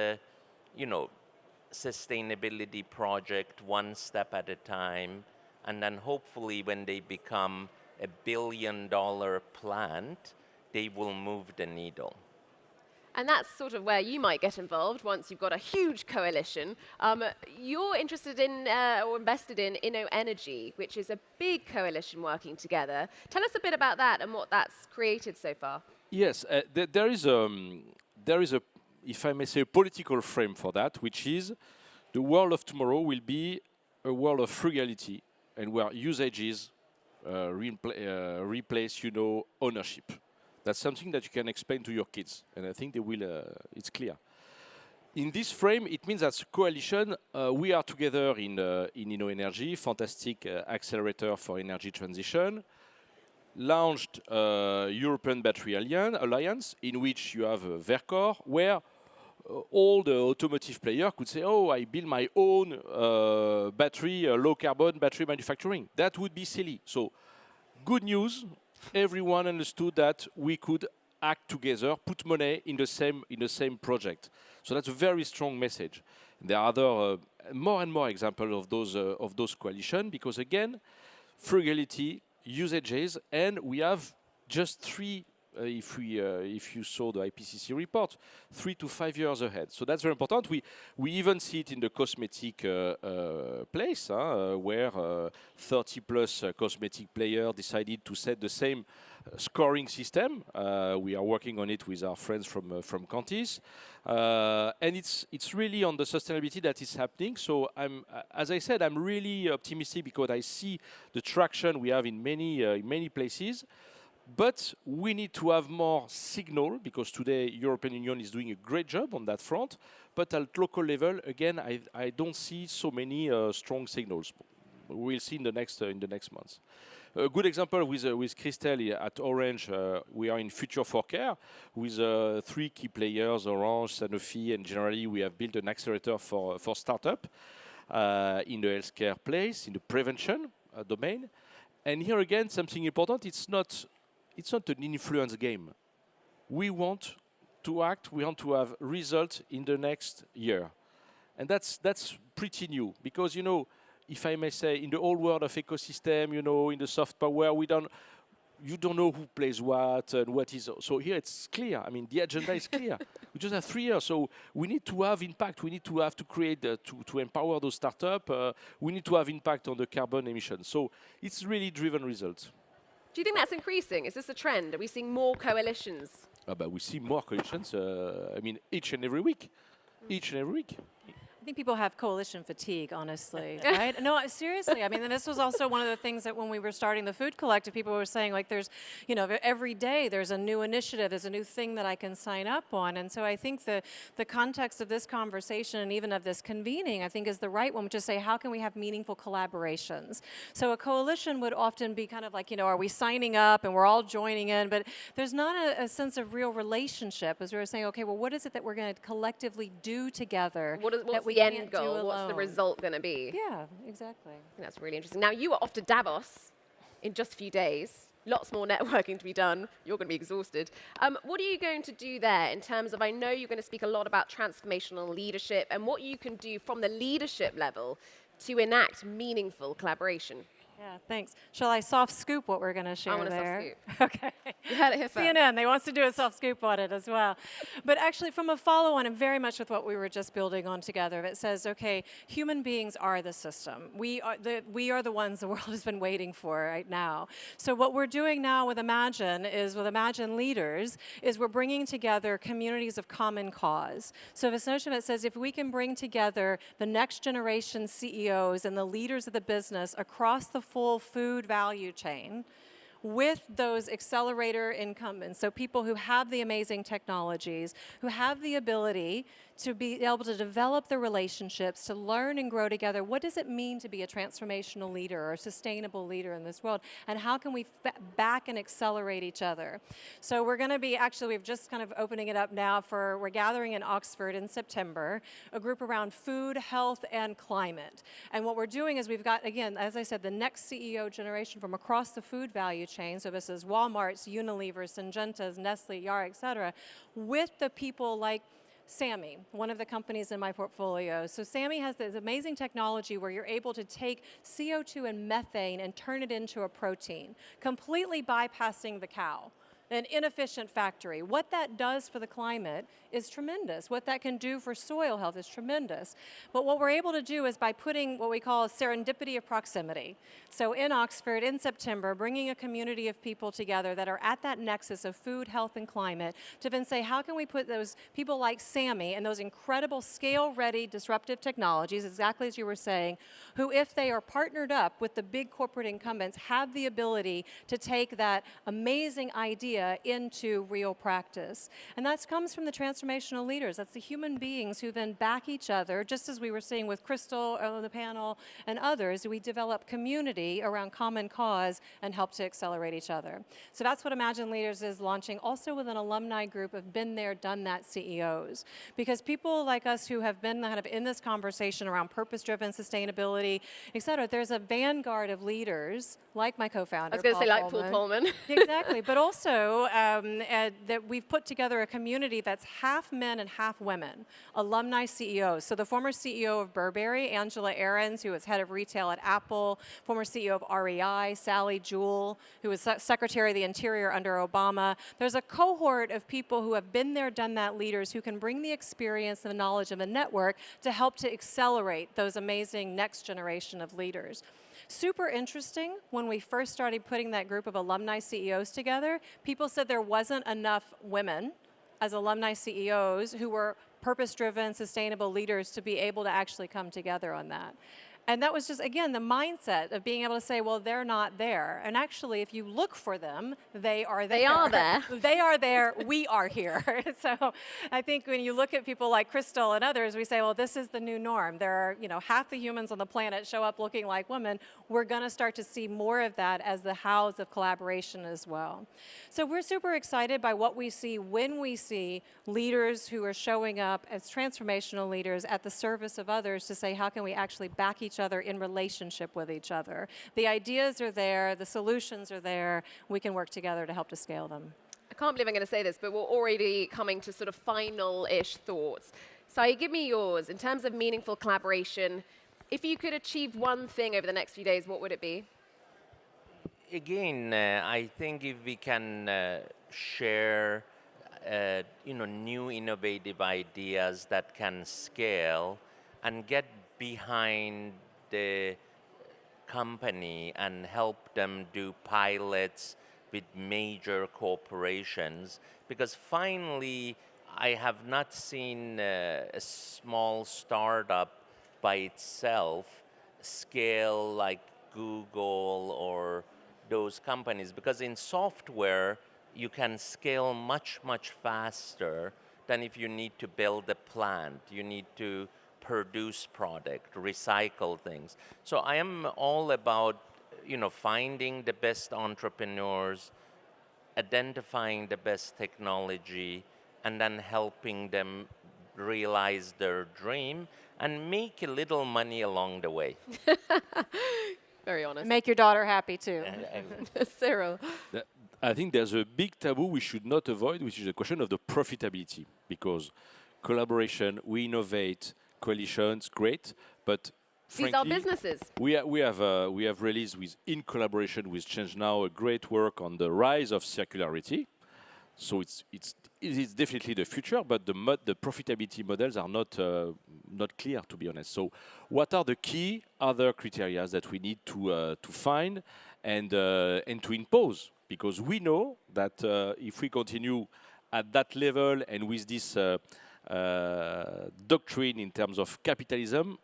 [SPEAKER 5] sustainability project one step at a time, and then hopefully when they become a billion-dollar plant, they will move the needle.
[SPEAKER 1] And that's sort of where you might get involved once you've got a huge coalition. You're interested in or invested in InnoEnergy, which is a big coalition working together. Tell us a bit about that and what that's created so far.
[SPEAKER 7] Yes, there is a, if I may say, a political frame for that, which is the world of tomorrow will be a world of frugality and where usages replace, ownership. That's something that you can explain to your kids, and I think they will. It's clear. In this frame, it means as a coalition, we are together in InnoEnergy, fantastic accelerator for energy transition, launched European Battery Alliance, in which you have Vercor, where all the automotive player could say, oh, I build my own battery, low carbon battery manufacturing. That would be silly. So good news, everyone understood that we could act together, put money in the same project. So that's a very strong message. There are other more and more examples of those coalitions, because again, frugality, usages, and we have just three. If you saw the IPCC report, 3 to 5 years ahead. So that's very important. We even see it in the cosmetic place, where 30 plus cosmetic players decided to set the same scoring system. We are working on it with our friends from Contis, and it's really on the sustainability that is happening. So as I said, I'm really optimistic because I see the traction we have in many places. But we need to have more signal, because today European Union is doing a great job on that front. But at local level, again, I don't see so many strong signals. We'll see in the next months. A good example with Christel at Orange, we are in Future for Care with 3 key players, Orange, Sanofi, and generally we have built an accelerator for startup in the healthcare place, in the prevention domain. And here again, something important, it's not an influence game. We want to act, we want to have results in the next year. And that's pretty new, because, you know, if I may say, in the whole world of ecosystem, you know, in the soft power, you don't know who plays what and what is. So here it's clear. I mean, the agenda is clear. We just have 3 years, so we need to have impact. We need to have to create, to empower those startups. We need to have impact on the carbon emissions. So it's really driven results.
[SPEAKER 1] Do you think that's increasing? Is this a trend? Are we seeing more coalitions?
[SPEAKER 7] But we see more coalitions, I mean, each and every week. Each and every week.
[SPEAKER 6] I think people have coalition fatigue, honestly, right? No, seriously. I mean, and this was also one of the things that when we were starting the Food Collective, people were saying, like, there's, you know, every day there's a new initiative, there's a new thing that I can sign up on. And so I think the context of this conversation and even of this convening, I think, is the right one to say, how can we have meaningful collaborations? So a coalition would often be kind of like, you know, are we signing up and we're all joining in? But there's not a sense of real relationship, as we were saying, okay, well, what is it that we're going to collectively do together?
[SPEAKER 1] What's the end goal? What's the result going to be?
[SPEAKER 6] Yeah, exactly.
[SPEAKER 1] I think that's really interesting. Now, you are off to Davos in just a few days. Lots more networking to be done. You're going to be exhausted. What are you going to do there in terms of, I know you're going to speak a lot about transformational leadership and what you can do from the leadership level to enact meaningful collaboration.
[SPEAKER 6] Yeah, thanks. Shall I soft scoop what we're going to share there?
[SPEAKER 1] I want a soft
[SPEAKER 6] Okay.
[SPEAKER 1] You heard it here first.
[SPEAKER 6] CNN, they want to do a soft scoop on it as well. But actually, from a follow-on, and very much with what we were just building on together, it says, okay, human beings are the system. We are the ones the world has been waiting for right now. So what we're doing now with Imagine leaders, is we're bringing together communities of common cause. So this notion that says, if we can bring together the next generation CEOs and the leaders of the business across the full food value chain with those accelerator incumbents, so people who have the amazing technologies, who have the ability to be able to develop the relationships, to learn and grow together. What does it mean to be a transformational leader or a sustainable leader in this world? And how can we back and accelerate each other? So we're going to be, actually, we've just kind of opening it up now we're gathering in Oxford in September, a group around food, health, and climate. And what we're doing is we've got, again, as I said, the next CEO generation from across the food value chain. So this is Walmart's, Unilever's, Syngenta's, Nestle, Yara, et cetera, with the people like Sammy, one of the companies in my portfolio. So Sammy has this amazing technology where you're able to take CO2 and methane and turn it into a protein, completely bypassing the cow. An inefficient factory. What that does for the climate is tremendous. What that can do for soil health is tremendous. But what we're able to do is by putting what we call a serendipity of proximity. So in Oxford, in September, bringing a community of people together that are at that nexus of food, health, and climate to then say, how can we put those people like Sammy and those incredible scale-ready disruptive technologies, exactly as you were saying, who, if they are partnered up with the big corporate incumbents, have the ability to take that amazing idea idea into real practice. And that comes from the transformational leaders. That's the human beings who then back each other, just as we were seeing with Christel on the panel and others. We develop community around common cause and help to accelerate each other. So that's what Imagine Leaders is launching, also with an alumni group of been there, done that CEOs. Because people like us who have been kind of in this conversation around purpose-driven sustainability, et cetera, there's a vanguard of leaders, like my co-founder,
[SPEAKER 1] I was going to say like Paul Pullman.
[SPEAKER 6] Exactly, but also that we've put together a community that's half men and half women, alumni CEOs. So the former CEO of Burberry, Angela Ahrens, who was head of retail at Apple, former CEO of REI, Sally Jewell, who was Secretary of the Interior under Obama. There's a cohort of people who have been there, done that leaders who can bring the experience and the knowledge of a network to help to accelerate those amazing next generation of leaders. Super interesting, when we first started putting that group of alumni CEOs together, people said there wasn't enough women as alumni CEOs who were purpose-driven, sustainable leaders to be able to actually come together on that. And that was just, again, the mindset of being able to say, well, they're not there. And actually, if you look for them, they are there.
[SPEAKER 1] They are there.
[SPEAKER 6] They are there, we are here. So I think when you look at people like Christel and others, we say, well, this is the new norm. There are, half the humans on the planet show up looking like women. We're going to start to see more of that as the house of collaboration as well. So we're super excited by what we see when we see leaders who are showing up as transformational leaders at the service of others to say, how can we actually back each other in relationship with each other? The ideas are there, the solutions are there, we can work together to help to scale them.
[SPEAKER 1] I can't believe I'm going to say this, but we're already coming to sort of final-ish thoughts. Saeed, give me yours. In terms of meaningful collaboration, if you could achieve one thing over the next few days, what would it be?
[SPEAKER 5] Again, I think if we can share new innovative ideas that can scale and get behind the company and help them do pilots with major corporations, because finally I have not seen a small startup by itself scale like Google or those companies, because in software you can scale much, much faster than if you need to build a plant. You need to produce product, recycle things. So I am all about, finding the best entrepreneurs, identifying the best technology, and then helping them realize their dream and make a little money along the way.
[SPEAKER 1] Very honest.
[SPEAKER 6] Make your daughter happy too.
[SPEAKER 1] Cyril.
[SPEAKER 7] I think there's a big taboo we should not avoid, which is the question of the profitability. Because collaboration, we innovate, coalitions, great, but
[SPEAKER 1] these are businesses.
[SPEAKER 7] We have released in collaboration with ChangeNOW a great work on the rise of circularity. So it is definitely the future, but the profitability models are not clear, to be honest. So what are the key other criteria that we need to find and to impose? Because we know that if we continue at that level and with this doctrine in terms of capitalism,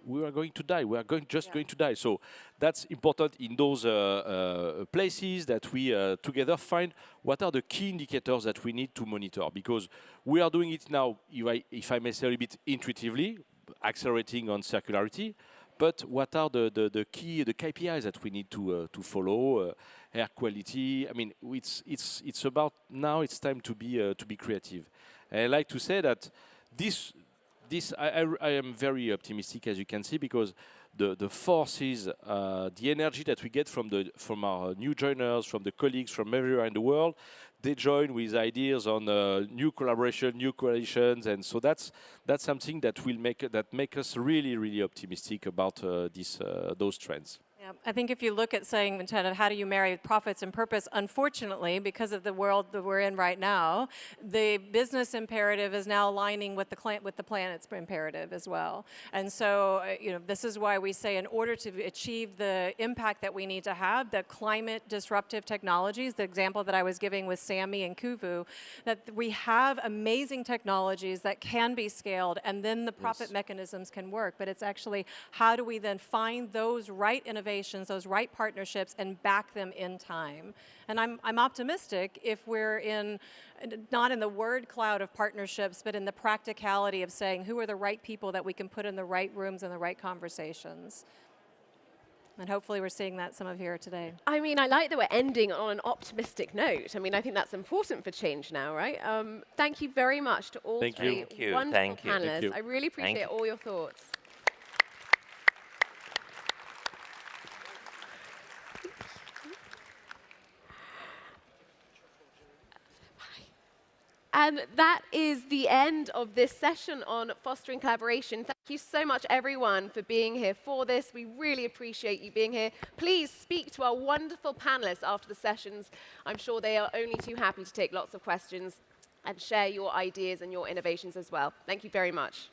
[SPEAKER 7] we are going to die. We are going to die. So that's important in those places that we together find what are the key indicators that we need to monitor. Because we are doing it now, if I may say a little bit intuitively, accelerating on circularity. But what are the KPIs that we need to follow? Air quality. I mean, it's about now. It's time to be creative. And I like to say that I am very optimistic, as you can see, because the forces, the energy that we get from our new joiners, from the colleagues from everywhere in the world, they join with ideas on new collaboration, new coalitions, and so that's something that will make us really, really optimistic about those trends.
[SPEAKER 6] Yeah, I think if you look at saying, how do you marry profits and purpose, unfortunately, because of the world that we're in right now, the business imperative is now aligning with the planet's imperative as well. And so, this is why we say in order to achieve the impact that we need to have, the climate disruptive technologies, the example that I was giving with SAMI and Kuvu, that we have amazing technologies that can be scaled and then the profit mechanisms can work. But it's actually, how do we then find those right innovations innovations, those right partnerships, and back them in time. And I'm optimistic if we're not in the word cloud of partnerships, but in the practicality of saying who are the right people that we can put in the right rooms and the right conversations. And hopefully we're seeing that some of here today.
[SPEAKER 1] I mean, I like that we're ending on an optimistic note. I mean, I think that's important for Change Now, right? Thank you very much to all three wonderful panelists. I really appreciate all your thoughts. And that is the end of this session on fostering collaboration. Thank you so much, everyone, for being here for this. We really appreciate you being here. Please speak to our wonderful panelists after the sessions. I'm sure they are only too happy to take lots of questions and share your ideas and your innovations as well. Thank you very much.